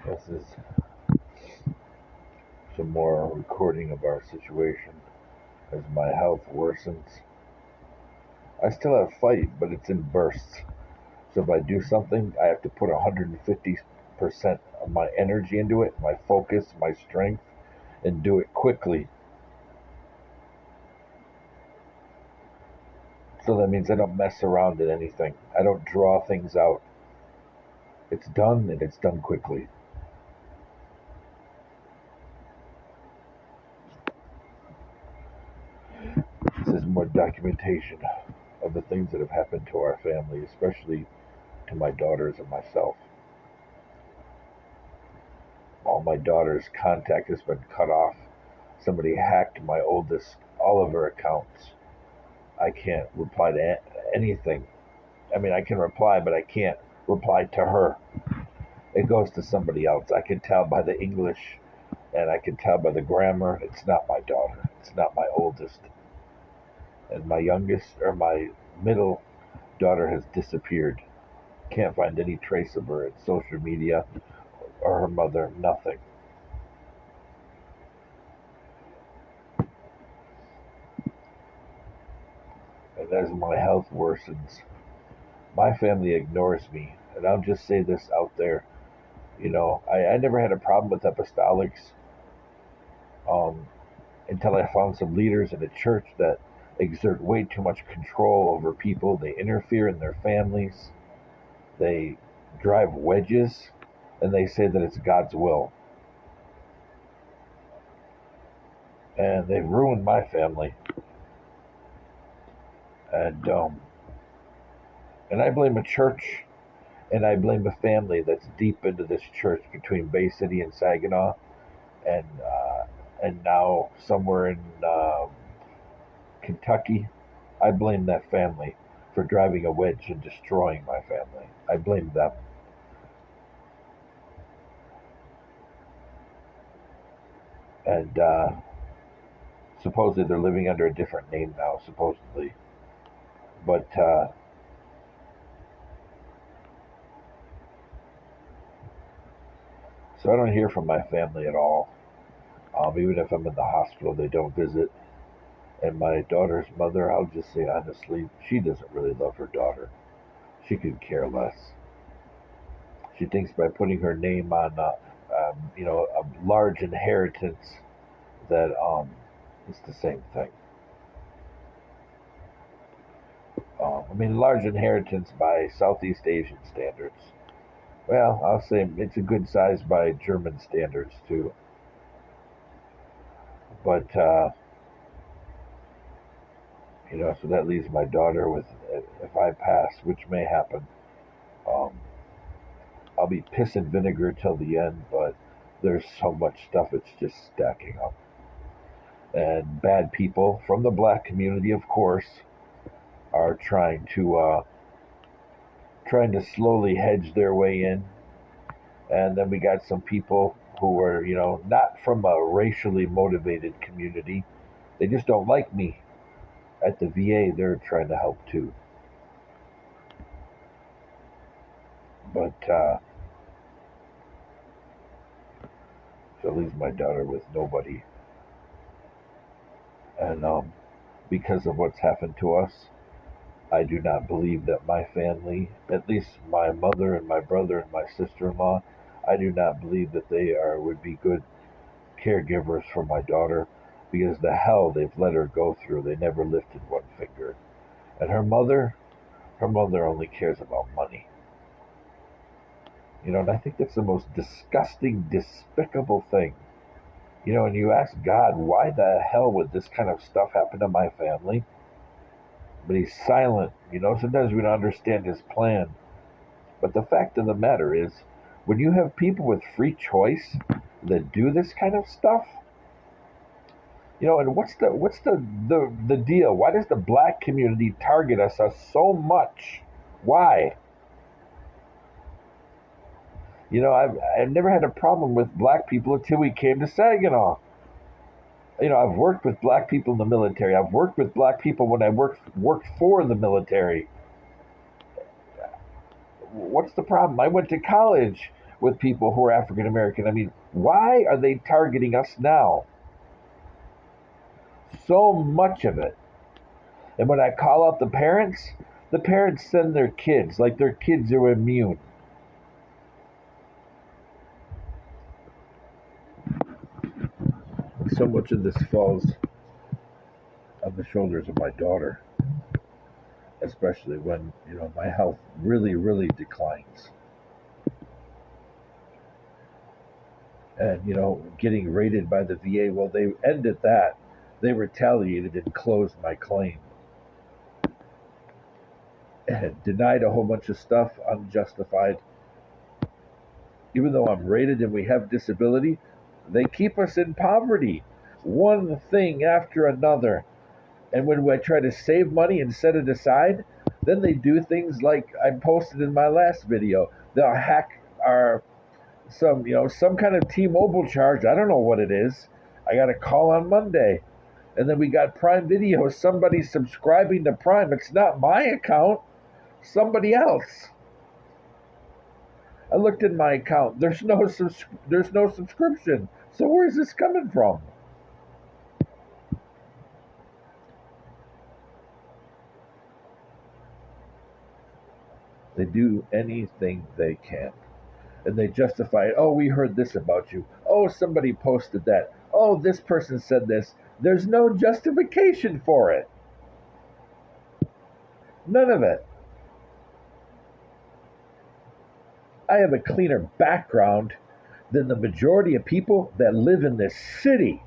This is some more recording of our situation as my health worsens. I still have fight, but it's in bursts. So if I do something, I have to put 150% of my energy into it, my focus, my strength, and do it quickly. So that means I don't mess around at anything. I don't draw things out. It's done and it's done quickly. This is more documentation of the things that have happened to our family, especially to my daughters and myself. All my daughter's contact has been cut off. Somebody hacked my oldest, all of her accounts. I can't reply to anything. I mean, I can reply, but I can't reply to her. It goes to somebody else. I can tell by the English and I can tell by the grammar. It's not my daughter. It's not my oldest. And my youngest, or my middle daughter, has disappeared. Can't find any trace of her in social media or her mother, nothing. And as my health worsens, my family ignores me. And I'll just say this out there. I never had a problem with apostolics um, until I found some leaders in the church that exert way too much control over people. They interfere in their families. They drive wedges, and they say that it's God's will. And they've ruined my family. And I blame a church, and I blame a family that's deep into this church between Bay City and Saginaw, and now somewhere in Kentucky. I blame that family for driving a wedge and destroying my family. I blame them. And supposedly they're living under a different name now, supposedly. But so I don't hear from my family at all. Even if I'm in the hospital, they don't visit. And my daughter's mother, I'll just say honestly, she doesn't really love her daughter. She could care less. She thinks by putting her name on, a large inheritance, that it's the same thing. I mean, large inheritance by Southeast Asian standards. Well, I'll say it's a good size by German standards too. But so that leaves my daughter with, if I pass, which may happen, um, I'll be piss and vinegar till the end. But there's so much stuff; it's just stacking up. And bad people from the black community, of course, are trying to slowly hedge their way in. And then we got some people who are, not from a racially motivated community. They just don't like me. At the VA, they're trying to help too. But so it leaves my daughter with nobody. And because of what's happened to us, I do not believe that my family, at least my mother and my brother and my sister-in-law, I do not believe that they would be good caregivers for my daughter, because the hell they've let her go through. They never lifted one finger. And her mother only cares about money. And I think that's the most disgusting, despicable thing. And you ask God, why the hell would this kind of stuff happen to my family? But he's silent. Sometimes we don't understand his plan. But the fact of the matter is, when you have people with free choice that do this kind of stuff, and what's the deal? Why does the black community target us so much? Why? I've never had a problem with black people until we came to Saginaw. I've worked with black people in the military. I've worked with black people when I worked for the military. What's the problem? I went to college with people who are African American. I mean, why are they targeting us now? So much of it. And when I call out the parents send their kids like their kids are immune. And so much of this falls on the shoulders of my daughter, especially when, my health really, really declines. And, getting raided by the VA, well, they ended that. They retaliated and closed my claim and denied a whole bunch of stuff unjustified. Even though I'm rated and we have disability, they keep us in poverty. One thing after another. And when I try to save money and set it aside, then they do things like I posted in my last video. They'll hack some kind of T-Mobile charge. I don't know what it is. I got a call on Monday. And then we got Prime Video. Somebody subscribing to Prime. It's not my account. Somebody else. I looked in my account. There's no subscription. So where's this coming from? They do anything they can. And they justify it. Oh, we heard this about you. Oh, somebody posted that. Oh, this person said this. There's no justification for it. None of it. I have a cleaner background than the majority of people that live in this city.